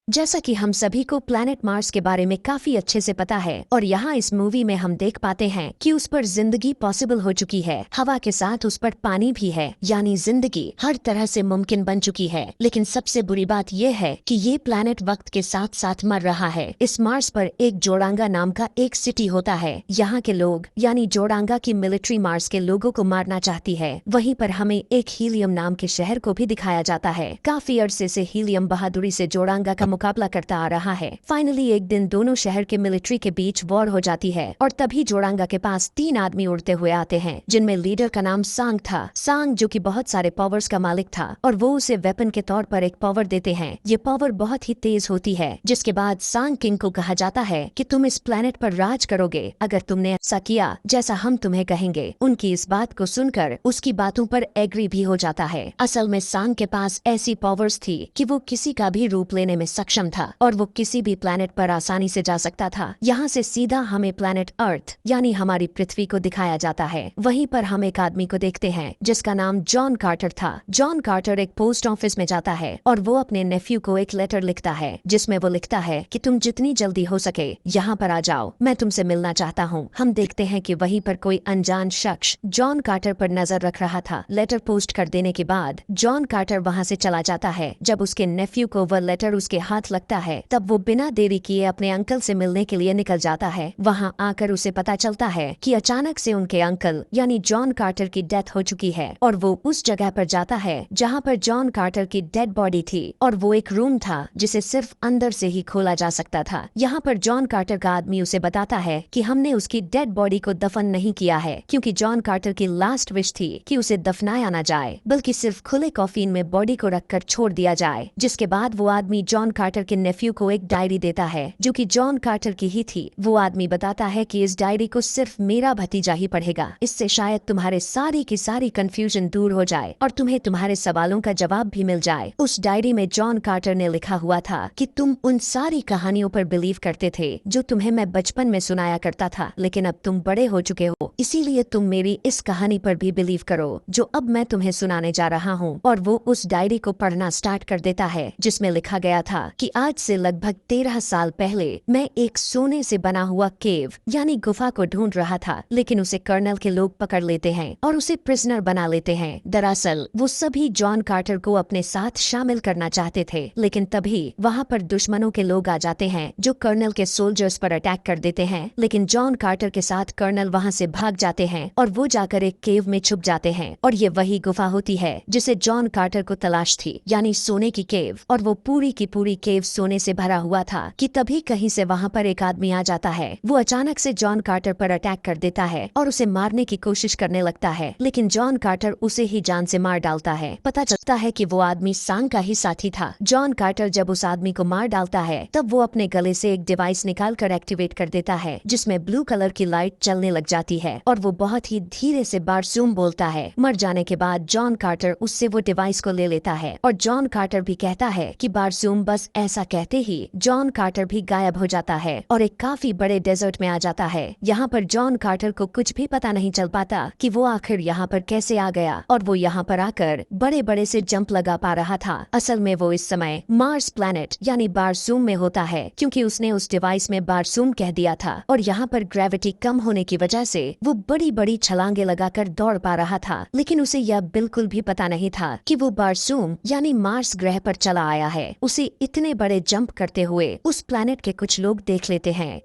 जैसा कि हम सभी को प्लैनेट मार्स के बारे में काफी अच्छे से पता है और यहाँ इस मूवी में हम देख पाते हैं कि उस पर जिंदगी पॉसिबल हो चुकी है। हवा के साथ उस पर पानी भी है, यानी जिंदगी हर तरह से मुमकिन बन चुकी है। लेकिन सबसे बुरी बात यह है कि ये प्लैनेट वक्त के साथ साथ मर रहा है। इस मार्स पर एक जोड़ांगा नाम का एक सिटी होता है। यहाँ के लोग यानी जोड़ांगा की मिलिट्री मार्स के लोगों को मारना चाहती है। वहीं पर हमें एक हीलियम नाम के शहर को भी दिखाया जाता है। काफी अरसे से हीलियम बहादुरी से जोड़ांगा का मुकाबला करता आ रहा है। फाइनली एक दिन दोनों शहर के मिलिट्री के बीच वॉर हो जाती है और तभी जोड़ांगा के पास 3 आदमी उड़ते हुए आते हैं, जिनमें लीडर का नाम सांग था। सांग जो कि बहुत सारे पावर्स का मालिक था और वो उसे वेपन के तौर पर एक पावर देते हैं। ये पावर बहुत ही तेज होती है, जिसके बाद सांग किंग को कहा जाता है कि तुम इस प्लेनेट पर राज करोगे अगर तुमने ऐसा किया जैसा हम तुम्हें कहेंगे। उनकी इस बात को सुनकर उसकी बातों पर एग्री भी हो जाता है। असल में सांग के पास ऐसी पावर्स थी कि वो किसी का भी रूप लेने में सक्षम था और वो किसी भी प्लैनेट पर आसानी से जा सकता था। यहाँ से सीधा हमें प्लैनेट अर्थ यानी हमारी पृथ्वी को दिखाया जाता है। वहीं पर हम एक आदमी को देखते हैं जिसका नाम जॉन कार्टर था। जॉन कार्टर एक पोस्ट ऑफिस में जाता है और वो अपने नेफ्यू को एक लेटर लिखता है, जिसमें वो लिखता है कि तुम जितनी जल्दी हो सके यहाँ पर आ जाओ, मैं तुमसे मिलना चाहता हूँ। हम देखते हैं कि वहीं पर कोई अनजान शख्स जॉन कार्टर पर नजर रख रहा था। लेटर पोस्ट कर देने के बाद जॉन कार्टर वहाँ से चला जाता है। जब उसके नेफ्यू को वह लेटर उसके हाथ लगता है तब वो बिना देरी किए अपने अंकल से मिलने के लिए निकल जाता है। वहाँ आकर उसे पता चलता है कि अचानक से उनके अंकल यानी जॉन कार्टर की डेथ हो चुकी है और वो उस जगह पर जाता है जहाँ पर जॉन कार्टर की डेड बॉडी थी और वो एक रूम था जिसे सिर्फ अंदर से ही खोला जा सकता था। यहाँ पर जॉन कार्टर का आदमी उसे बताता है कि हमने उसकी डेड बॉडी को दफन नहीं किया है, क्योंकि जॉन कार्टर की लास्ट विश थी कि उसे दफनाया न जाए बल्कि सिर्फ खुले कॉफिन में बॉडी को रखकर छोड़ दिया जाए। जिसके बाद वो आदमी जॉन कार्टर के नेफ्यू को एक डायरी देता है जो कि जॉन कार्टर की ही थी। वो आदमी बताता है कि इस डायरी को सिर्फ मेरा भतीजा ही पढ़ेगा, इससे शायद तुम्हारे सारी की सारी कंफ्यूजन दूर हो जाए और तुम्हें तुम्हारे सवालों का जवाब भी मिल जाए। उस डायरी में जॉन कार्टर ने लिखा हुआ था कि तुम उन सारी कहानियों पर बिलीव करते थे जो तुम्हें मैं बचपन में सुनाया करता था, लेकिन अब तुम बड़े हो चुके हो, इसीलिए तुम मेरी इस कहानी पर भी बिलीव करो जो अब मैं तुम्हें सुनाने जा रहा हूँ। और वो उस डायरी को पढ़ना स्टार्ट कर देता है जिसमें लिखा गया था कि आज से लगभग 13 साल पहले मैं एक सोने से बना हुआ केव यानी गुफा को ढूंढ रहा था, लेकिन उसे कर्नल के लोग पकड़ लेते हैं और उसे प्रिजनर बना लेते हैं। दरअसल वो सभी जॉन कार्टर को अपने साथ शामिल करना चाहते थे, लेकिन तभी वहाँ पर दुश्मनों के लोग आ जाते हैं जो कर्नल के सोल्जर्स पर अटैक कर देते हैं। लेकिन जॉन कार्टर के साथ कर्नल वहाँ से भाग जाते हैं और वो जाकर एक केव में छुप जाते हैं और ये वही गुफा होती है जिसे जॉन कार्टर को तलाश थी, यानी सोने की केव। और वो पूरी की पूरी केव सोने से भरा हुआ था कि तभी कहीं से वहाँ पर एक आदमी आ जाता है। वो अचानक से जॉन कार्टर पर अटैक कर देता है और उसे मारने की कोशिश करने लगता है, लेकिन जॉन कार्टर उसे ही जान से मार डालता है। पता चलता है कि वो आदमी सांग का ही साथी था। जॉन कार्टर जब उस आदमी को मार डालता है तब वो अपने गले से एक डिवाइस निकाल कर एक्टिवेट कर देता है जिसमें ब्लू कलर की लाइट चलने लग जाती है और वो बहुत ही धीरे से बारसूम बोलता है। मर जाने के बाद जॉन कार्टर उससे वो डिवाइस को ले लेता है और जॉन कार्टर भी कहता है कि बारसूम बस ऐसा कहते ही जॉन कार्टर भी गायब हो जाता है और एक काफी बड़े डेजर्ट में आ जाता है। यहाँ पर जॉन कार्टर को कुछ भी पता नहीं चल पाता कि वो आखिर यहाँ पर कैसे आ गया और वो यहाँ पर आकर बड़े बड़े से जंप लगा पा रहा था। असल में वो इस समय मार्स प्लैनेट यानी बारसूम में होता है, क्योंकि उसने उस डिवाइस में बारसूम कह दिया था और यहाँ पर ग्रेविटी कम होने की वजह से वो बड़ी बड़ी छलांगे लगाकर दौड़ पा रहा था। लेकिन उसे यह बिल्कुल भी पता नहीं था कि वो बारसूम यानी मार्स ग्रह पर चला आया है। उसे इतने बड़े जंप करते हुए उस प्लैनेट के कुछ लोग देख लेते हैं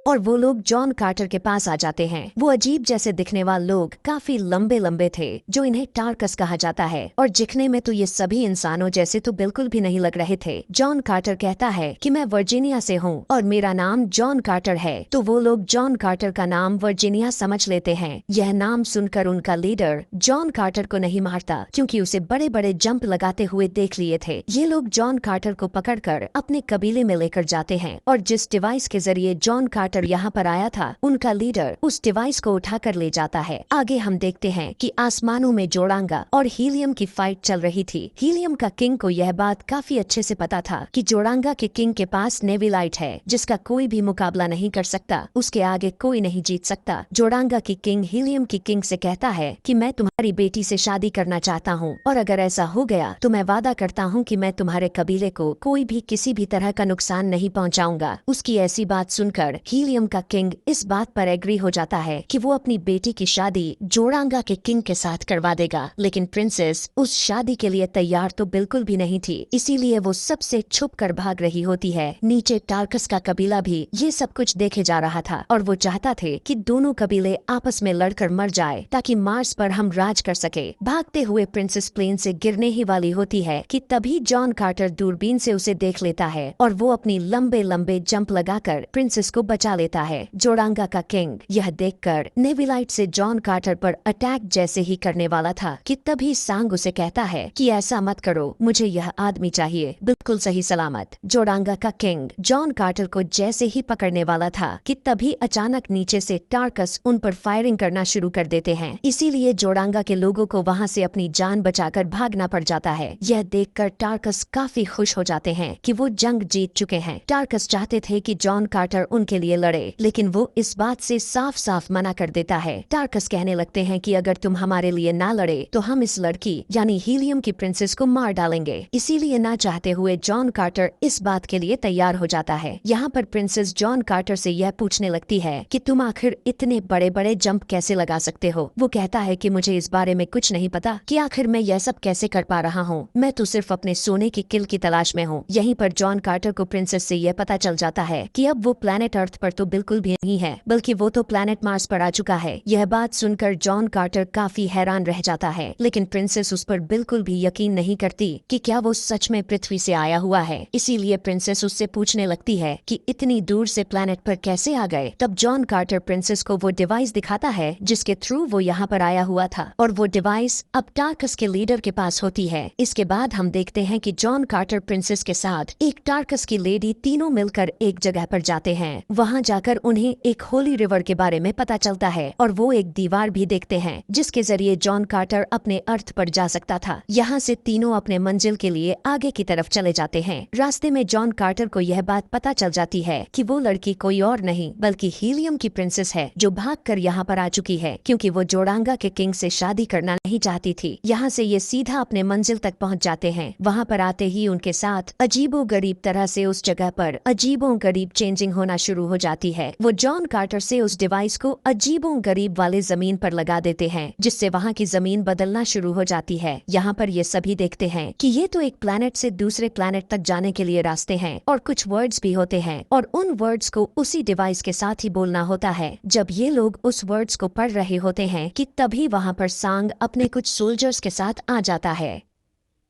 और वो लोग जॉन कार्टर के पास आ जाते हैं। वो अजीब जैसे दिखने वाले लोग काफी लंबे लंबे थे जो इन्हें टार्कस कहा जाता है और दिखने में तो ये सभी इंसानों जैसे तो बिल्कुल भी नहीं लग रहे थे। जॉन कार्टर कहता है कि मैं वर्जीनिया से हूँ और मेरा नाम जॉन कार्टर है, तो वो लोग जॉन कार्टर का नाम वर्जीनिया समझ लेते हैं। यह नाम सुनकर उनका लीडर जॉन कार्टर को नहीं मारता, क्योंकि उसे बड़े बड़े जंप लगाते हुए देख लिए थे। ये लोग जॉन कार्टर को पकड़कर अपने कबीले में लेकर जाते हैं और जिस डिवाइस के जरिए जॉन कार्टर कार्टर यहाँ पर आया था, उनका लीडर उस डिवाइस को उठाकर ले जाता है। आगे हम देखते हैं कि आसमानों में जोड़ांगा और हीलियम की फाइट चल रही थी। हीलियम का किंग को यह बात काफी अच्छे से पता था कि जोड़ांगा के किंग के पास नेविलाइट है, जिसका कोई भी मुकाबला नहीं कर सकता, उसके आगे कोई नहीं जीत सकता। जोड़ांगा की किंग हीलियम की किंग से कहता है कि मैं तुम्हारी बेटी से शादी करना चाहता हूँ, और अगर ऐसा हो गया तो मैं वादा करता हूँ कि मैं तुम्हारे कबीले को कोई भी किसी भी तरह का नुकसान नहीं पहुँचाऊंगा। उसकी ऐसी बात सुनकर हीलियम का किंग इस बात पर एग्री हो जाता है कि वो अपनी बेटी की शादी जोड़ांगा के किंग के साथ करवा देगा। लेकिन प्रिंसेस उस शादी के लिए तैयार तो बिल्कुल भी नहीं थी, इसीलिए वो सबसे छुप कर भाग रही होती है। नीचे टार्कस का कबीला भी ये सब कुछ देखे जा रहा था और वो चाहता थे कि दोनों कबीले आपस में लड़कर मर जाए ताकि मार्स पर हम राज कर सके। भागते हुए प्रिंसेस प्लेन से गिरने ही वाली होती है कि तभी जॉन कार्टर दूरबीन से उसे देख लेता है और वो अपनी लंबे लंबे जंप लगाकर प्रिंसेस को बचा लेता है। जोड़ांगा का किंग यह देखकर नेविलाइट से जॉन कार्टर पर अटैक जैसे ही करने वाला था कि तभी सांग उसे कहता है कि ऐसा मत करो, मुझे यह आदमी चाहिए बिल्कुल सही सलामत। जोड़ांगा का किंग जॉन कार्टर को जैसे ही पकड़ने वाला था कि तभी अचानक नीचे से टार्कस उन पर फायरिंग करना शुरू कर देते हैं। इसीलिए जोड़ांगा के लोगों को वहां से अपनी जान बचाकर भागना पड़ जाता है। यह देखकर टार्कस काफी खुश हो जाते हैं कि वो जंग जीत चुके हैं। टार्कस चाहते थे कि जॉन कार्टर उनके लिए लड़े, लेकिन वो इस बात से साफ साफ मना कर देता है। टार्कस कहने लगते हैं कि अगर तुम हमारे लिए ना लड़े तो हम इस लड़की यानी हीलियम की प्रिंसेस को मार डालेंगे। इसीलिए ना चाहते हुए जॉन कार्टर इस बात के लिए तैयार हो जाता है। यहाँ पर प्रिंसेस जॉन कार्टर से यह पूछने लगती है कि तुम आखिर इतने बड़े बड़े जंप कैसे लगा सकते हो। वो कहता है कि मुझे इस बारे में कुछ नहीं पता कि आखिर मैं यह सब कैसे कर पा रहा हूँ, मैं तो सिर्फ अपने सोने की किल की तलाश में हूँ। यहीं पर जॉन कार्टर को प्रिंसेस से यह पता चल जाता है कि अब वो प्लेनेट अर्थ पर तो बिल्कुल भी नहीं है, बल्कि वो तो प्लेनेट मार्स पर आ चुका है। यह बात सुनकर जॉन कार्टर काफी हैरान रह जाता है, लेकिन प्रिंसेस उस पर बिल्कुल भी यकीन नहीं करती कि क्या वो सच में पृथ्वी से आया हुआ है। इसीलिए प्रिंसेस उससे पूछने लगती है कि इतनी दूर से प्लेनेट पर कैसे आ गए। तब जॉन कार्टर प्रिंसेस को वो डिवाइस दिखाता है जिसके थ्रू वो यहाँ पर आया हुआ था, और वो डिवाइस अब टार्कस के लीडर के पास होती है। इसके बाद हम देखते हैं कि जॉन कार्टर प्रिंसेस के साथ एक टार्कस की लेडी तीनों मिलकर एक जगह पर जाते हैं। वहाँ जाकर उन्हें एक होली रिवर के बारे में पता चलता है और वो एक दीवार भी देखते हैं जिसके जरिए जॉन कार्टर अपने अर्थ पर जा सकता था। यहाँ से तीनों अपने मंजिल के लिए आगे की तरफ चले जाते हैं। रास्ते में जॉन कार्टर को यह बात पता चल जाती है कि वो लड़की कोई और नहीं बल्कि हीलियम की प्रिंसेस है जो भागकर यहाँ पर आ चुकी है, क्योंकि वो जोड़ांगा के किंग से शादी करना नहीं चाहती थी। यहाँ से ये सीधा अपने मंजिल तक पहुँच जाते हैं। वहाँ पर आते ही उनके साथ अजीबो गरीब तरह से उस जगह पर अजीबो गरीब चेंजिंग होना शुरू हो जाती है। वो जॉन कार्टर से उस डिवाइस को अजीबो गरीब वाले जमीन पर लगा देते हैं, जिससे वहाँ की जमीन बदलना शुरू हो जाती है। यहाँ पर ये सभी देखते हैं कि ये तो एक प्लेनेट से दूसरे प्लेनेट तक जाने के लिए रास्ते हैं और कुछ वर्ड्स भी होते हैं, और उन वर्ड्स को उसी डिवाइस के साथ ही बोलना होता है। जब ये लोग उस वर्ड्स को पढ़ रहे होते हैं कि तभी वहाँ पर सांग अपने कुछ सोल्जर्स के साथ आ जाता है।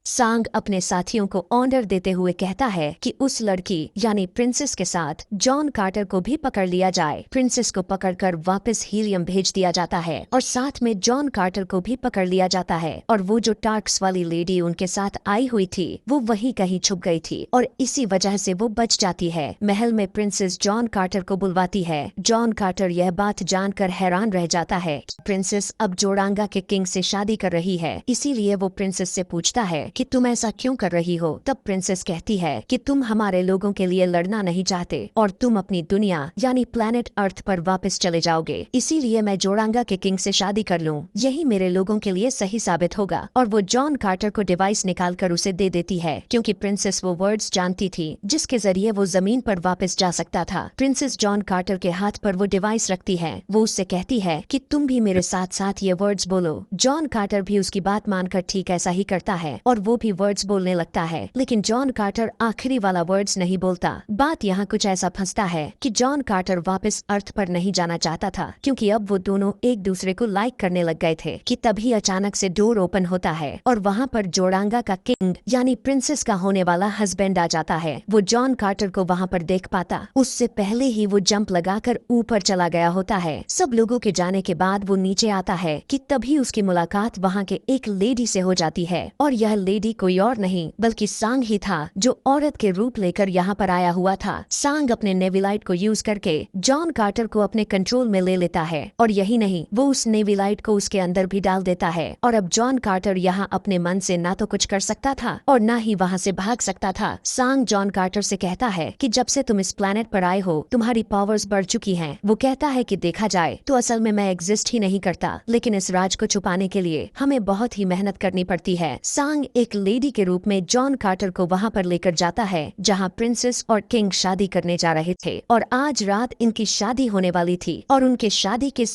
सांग अपने साथियों को ऑर्डर देते हुए कहता है कि उस लड़की यानी प्रिंसेस के साथ जॉन कार्टर को भी पकड़ लिया जाए। प्रिंसेस को पकड़कर वापस हीलियम भेज दिया जाता है और साथ में जॉन कार्टर को भी पकड़ लिया जाता है, और वो जो टार्क्स वाली लेडी उनके साथ आई हुई थी वो वहीं कहीं छुप गई थी और इसी वजह से वो बच जाती है। महल में प्रिंसेस जॉन कार्टर को बुलवाती है। जॉन कार्टर यह बात जानकर हैरान रह जाता है। प्रिंसेस अब जोड़ांगा के किंग से शादी कर रही है, इसीलिए वो प्रिंसेस से पूछता है कि तुम ऐसा क्यों कर रही हो। तब प्रिंसेस कहती है कि तुम हमारे लोगों के लिए लड़ना नहीं चाहते और तुम अपनी दुनिया यानी प्लेनेट अर्थ पर वापस चले जाओगे, इसीलिए मैं जोड़ांगा के किंग से शादी कर लूं, यही मेरे लोगों के लिए सही साबित होगा। और वो जॉन कार्टर को डिवाइस निकाल कर उसे दे देती है, क्योंकि प्रिंसेस वो वर्ड्स जानती थी जिसके जरिए वो जमीन पर वापस जा सकता था। प्रिंसेस जॉन कार्टर के हाथ पर वो डिवाइस रखती है। वो उससे कहती है कि तुम भी मेरे साथ साथ ये वर्ड्स बोलो। जॉन कार्टर भी उसकी बात मानकर ठीक ऐसा ही करता है और वो भी वर्ड्स बोलने लगता है, लेकिन जॉन कार्टर आखिरी वाला वर्ड्स नहीं बोलता। बात यहाँ कुछ ऐसा फंसता है कि जॉन कार्टर वापस अर्थ पर नहीं जाना चाहता था, क्योंकि अब वो दोनों एक दूसरे को लाइक करने लग गए थे कि तभी अचानक से डोर ओपन होता है और वहाँ पर जोड़ांगा का किंग यानी प्रिंसेस का होने वाला हस्बैंड आ जाता है। वो जॉन कार्टर को वहाँ पर देख पाता उससे पहले ही वो जंप लगाकर ऊपर चला गया होता है। सब लोगों के जाने के बाद वो नीचे आता है कि तभी उसकी मुलाकात वहाँ के एक लेडी से हो जाती है, और यह लेडी कोई और नहीं बल्कि सांग ही था, जो औरत के रूप लेकर यहाँ पर आया हुआ था। सांग अपने नेविलाइट को यूज करके जॉन कार्टर को अपने कंट्रोल में ले लेता है, और यही नहीं, वो उस नेविलाइट को उसके अंदर भी डाल देता है। और अब जॉन कार्टर यहाँ अपने मन से ना तो कुछ कर सकता था और ना ही वहाँ से भाग सकता था। सांग जॉन कार्टर से कहता है कि जब से तुम इस प्लेनेट पर आए हो तुम्हारी पावर्स बढ़ चुकी हैं। वो कहता है कि देखा जाए तो असल में मैं एग्जिस्ट ही नहीं करता, लेकिन इस राज को छुपाने के लिए हमें बहुत ही मेहनत करनी पड़ती है। सांग एक लेडी के रूप में जॉन कार्टर को वहाँ पर लेकर जाता है जहाँ प्रिंसेस और किंग शादी करने जा रहे थे, और आज रात इनकी शादी होने वाली थी और उनके शादी के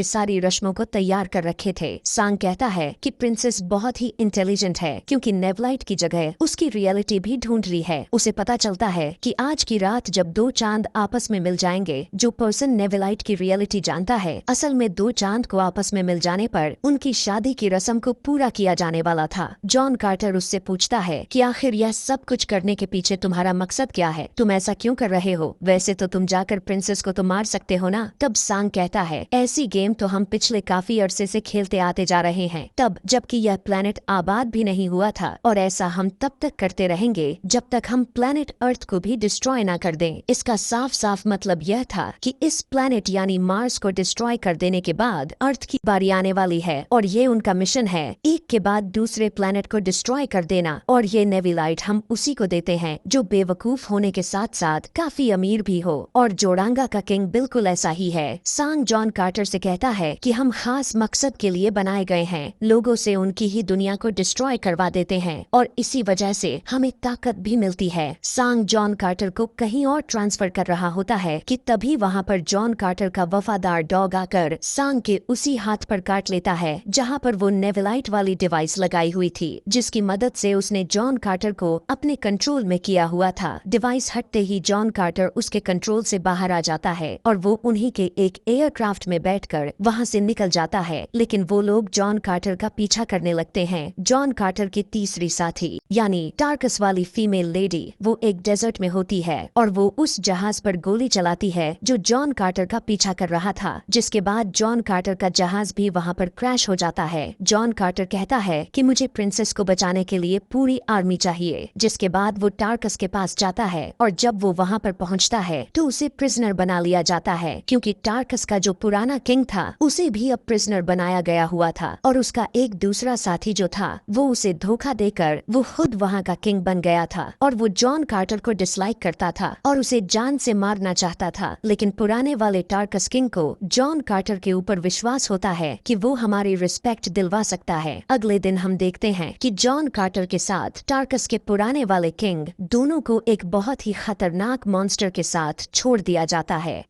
सारी रस्मों को तैयार कर रखे थे। सांग कहता है कि प्रिंसेस बहुत ही इंटेलिजेंट है, क्योंकि नेवलाइट की जगह उसकी रियलिटी भी ढूंढ रही है। उसे पता चलता है कि आज की रात जब दो चांद आपस में मिल जाएंगे, जो पर्सन नेवलाइट की रियलिटी जानता है, असल में दो चांद को आपस में मिल जाने पर उनकी शादी की रस्म को पूरा किया जाने वाला था। जॉन कार्टर उससे पूछता है कि आखिर यह सब कुछ करने के पीछे तुम्हारा मकसद क्या है, तुम ऐसा क्यों कर रहे हो? वैसे तो तुम जाकर प्रिंसेस को तो मार सकते हो ना। तब सांग कहता है ऐसी गेम तो हम पिछले काफी अरसे से खेलते आते जा रहे हैं, तब जबकि यह प्लेनेट आबाद भी नहीं हुआ था, और ऐसा हम तब तक करते रहेंगे जब तक हम प्लेनेट अर्थ को भी डिस्ट्रॉय ना कर दें। इसका साफ साफ मतलब यह था कि इस प्लेनेट यानी मार्स को डिस्ट्रॉय कर देने के बाद अर्थ की बारी आने वाली है, और ये उनका मिशन है, एक के बाद दूसरे प्लेनेट को डिस्ट्रॉय कर देना। और ये नेविलाइट हम उसी को देते हैं जो बेवकूफ होने के साथ साथ काफी अमीर भी हो, और जोड़ांगा का किंग बिल्कुल ऐसा ही है। सांग जॉन कार्टर से कहता है कि हम खास मकसद के लिए बनाए गए हैं, लोगों से उनकी ही दुनिया को डिस्ट्रॉय करवा देते हैं, और इसी वजह से हमें ताकत भी मिलती है। सांग जॉन कार्टर को कहीं और ट्रांसफर कर रहा होता है कि तभी वहाँ पर जॉन कार्टर का वफादार डॉग आकर सांग के उसी हाथ पर काट लेता है जहाँ पर वो नेविलाइट वाली डिवाइस लगाई हुई थी, जिसकी मदद से उसने जॉन कार्टर को अपने कंट्रोल में किया हुआ था। डिवाइस हटते ही जॉन कार्टर उसके कंट्रोल से बाहर आ जाता है और वो उन्हीं के एक एयरक्राफ्ट में बैठकर वहाँ से निकल जाता है, लेकिन वो लोग जॉन कार्टर का पीछा करने लगते हैं। जॉन कार्टर की तीसरी साथी यानी टार्कस वाली फीमेल लेडी वो एक डेजर्ट में होती है और वो उस जहाज पर गोली चलाती है जो जॉन कार्टर का पीछा कर रहा था, जिसके बाद जॉन कार्टर का जहाज भी वहाँ पर क्रैश हो जाता है। जॉन कार्टर कहता है कि मुझे प्रिंसेस को बचाने के लिए पूरी आर्मी चाहिए, जिसके बाद वो टार्कस के पास जाता है, और जब वो वहाँ पर पहुँचता है तो उसे प्रिजनर बना लिया जाता है, क्योंकि टार्कस का जो पुराना किंग था उसे भी अब प्रिजनर बनाया गया हुआ था, और उसका एक दूसरा साथी जो था वो उसे धोखा देकर वो खुद वहाँ का किंग बन गया था, और वो जॉन कार्टर को डिसलाइक करता था और उसे जान से मारना चाहता था। लेकिन पुराने वाले टार्कस किंग को जॉन कार्टर के ऊपर विश्वास होता है कि वो हमारी रिस्पेक्ट दिलवा सकता है। अगले दिन हम देखते हैं कि जॉन कार्टर के साथ टार्कस के पुराने वाले किंग दोनों को एक बहुत ही खतरनाक मॉन्स्टर के साथ छोड़ दिया जाता है,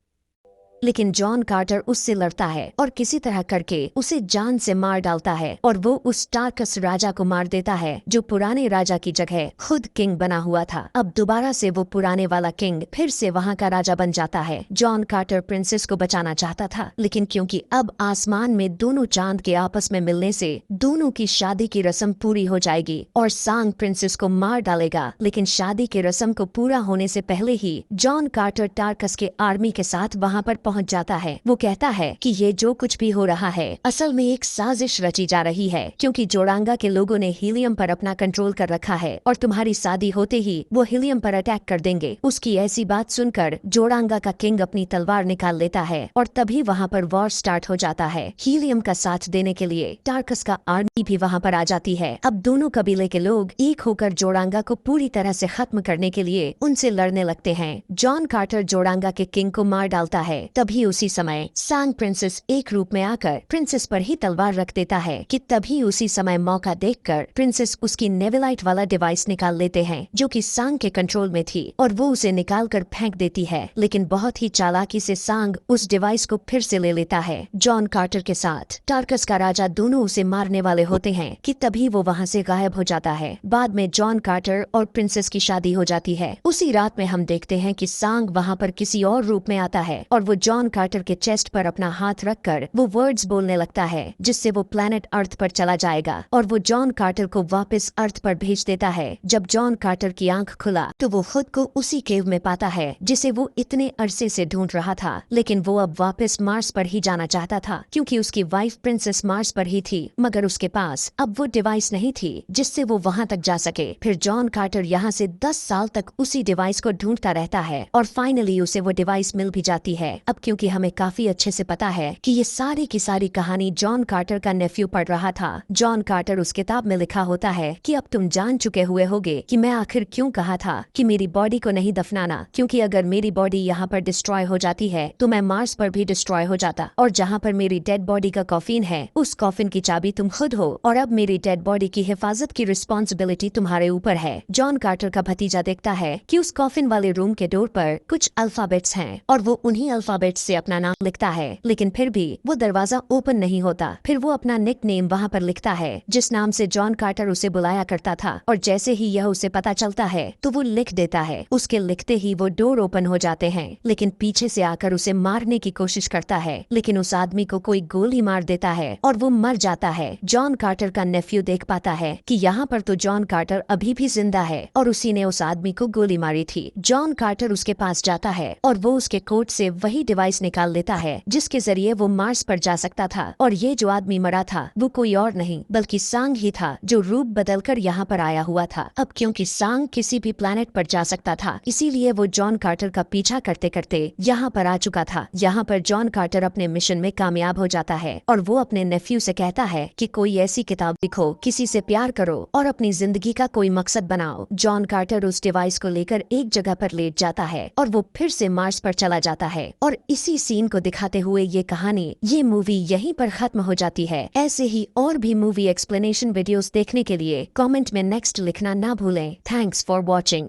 लेकिन जॉन कार्टर उससे लड़ता है और किसी तरह करके उसे जान से मार डालता है, और वो उस टार्कस राजा को मार देता है जो पुराने राजा की जगह खुद किंग बना हुआ था। अब दोबारा से वो पुराने वाला किंग फिर से वहाँ का राजा बन जाता है। जॉन कार्टर प्रिंसेस को बचाना चाहता था, लेकिन क्योंकि अब आसमान में दोनों चांद के आपस में मिलने से दोनों की शादी की रस्म पूरी हो जाएगी और सांग प्रिंसेस को मार डालेगा, लेकिन शादी की रस्म को पूरा होने से पहले ही जॉन कार्टर टार्कस के आर्मी के साथ वहाँ पर पहुँच जाता है। वो कहता है कि ये जो कुछ भी हो रहा है असल में एक साजिश रची जा रही है, क्योंकि जोड़ांगा के लोगों ने हीलियम पर अपना कंट्रोल कर रखा है और तुम्हारी शादी होते ही वो हीलियम पर अटैक कर देंगे। उसकी ऐसी बात सुनकर जोड़ांगा का किंग अपनी तलवार निकाल लेता है और तभी वहाँ पर वॉर स्टार्ट हो जाता है। हीलियम का साथ देने के लिए टार्कस का आर्मी भी वहाँ पर आ जाती है। अब दोनों कबीले के लोग एक होकर जोड़ांगा को पूरी तरह से खत्म करने के लिए उनसे लड़ने लगते हैं। जॉन कार्टर जोड़ांगा के किंग को मार डालता है। तभी उसी समय सांग प्रिंसेस एक रूप में आकर प्रिंसेस पर ही तलवार रख देता है कि तभी उसी समय मौका देखकर प्रिंसेस उसकी नेविलाइट वाला डिवाइस निकाल लेते हैं जो कि सांग के कंट्रोल में थी, और वो उसे निकाल कर फेंक देती है। लेकिन बहुत ही चालाकी से सांग उस डिवाइस को फिर से ले लेता है। जॉन कार्टर के साथ टार्कस का राजा दोनों उसे मारने वाले होते हैं कि तभी वो वहाँ से गायब हो जाता है। बाद में जॉन कार्टर और प्रिंसेस की शादी हो जाती है। उसी रात में हम देखते हैं कि सांग वहाँ पर किसी और रूप में आता है और वो जॉन कार्टर के चेस्ट पर अपना हाथ रखकर वो वर्ड्स बोलने लगता है जिससे वो प्लेनेट अर्थ पर चला जाएगा और वो जॉन कार्टर को वापस अर्थ पर भेज देता है। जब जॉन कार्टर की आंख खुला तो वो खुद को उसी केव में पाता है जिसे वो इतने अरसे से ढूंढ रहा था, लेकिन वो अब वापस मार्स पर ही जाना चाहता था क्योंकि उसकी वाइफ प्रिंसेस मार्स पर ही थी, मगर उसके पास अब वो डिवाइस नहीं थी जिससे वो वहां तक जा सके। फिर जॉन कार्टर यहाँ से 10 साल तक उसी डिवाइस को ढूंढता रहता है और फाइनली उसे वो डिवाइस मिल भी जाती है। अब क्योंकि हमें काफी अच्छे से पता है कि ये सारी की सारी कहानी जॉन कार्टर का नेफ्यू पढ़ रहा था। जॉन कार्टर उस किताब में लिखा होता है कि अब तुम जान चुके हुए होगे कि मैं आखिर क्यों कहा था कि मेरी बॉडी को नहीं दफनाना, क्योंकि अगर मेरी बॉडी यहाँ पर डिस्ट्रॉय हो जाती है तो मैं मार्स पर भी डिस्ट्रॉय हो जाता, और जहाँ पर मेरी डेड बॉडी का कॉफिन है उस कॉफिन की चाबी तुम खुद हो, और अब मेरी डेड बॉडी की हिफाजत की रिस्पॉन्सिबिलिटी तुम्हारे ऊपर है। जॉन कार्टर का भतीजा देखता है कि उस कॉफिन वाले रूम के डोर पर कुछ अल्फाबेट्स हैं और वो उन्हीं अल्फाबेट्स से अपना नाम लिखता है, लेकिन फिर भी वो दरवाजा ओपन नहीं होता। फिर वो अपना निक नेम वहाँ पर लिखता है जिस नाम से जॉन कार्टर उसे बुलाया करता था, और जैसे ही यह उसे पता चलता है तो वो लिख देता है। उसके लिखते ही वो डोर ओपन हो जाते हैं, लेकिन पीछे से आकर उसे मारने की कोशिश करता है, लेकिन उस आदमी को कोई गोली मार देता है और वो मर जाता है। जॉन कार्टर का नेफ्यू देख पाता है कि यहाँ पर तो जॉन कार्टर अभी भी जिंदा है और उसी ने उस आदमी को गोली मारी थी। जॉन कार्टर उसके पास जाता है और वो उसके कोट से वही डिवाइस निकाल लेता है जिसके जरिए वो मार्स पर जा सकता था, और ये जो आदमी मरा था वो कोई और नहीं बल्कि सांग ही था जो रूप बदलकर यहाँ पर आया हुआ था। अब क्योंकि सांग किसी भी प्लेनेट पर जा सकता था इसीलिए वो जॉन कार्टर का पीछा करते करते यहाँ पर आ चुका था। यहाँ पर जॉन कार्टर अपने मिशन में कामयाब हो जाता है और वो अपने नेफ्यू से कहता है कि कोई ऐसी किताब लिखो, किसी से प्यार करो और अपनी जिंदगी का कोई मकसद बनाओ। जॉन कार्टर उस डिवाइस को लेकर एक जगह पर लेट जाता है और वो फिर से मार्स पर चला जाता है, और इसी सीन को दिखाते हुए ये कहानी, ये मूवी यहीं पर खत्म हो जाती है। ऐसे ही और भी मूवी एक्सप्लेनेशन वीडियोस देखने के लिए कमेंट में नेक्स्ट लिखना ना भूलें। Thanks for watching.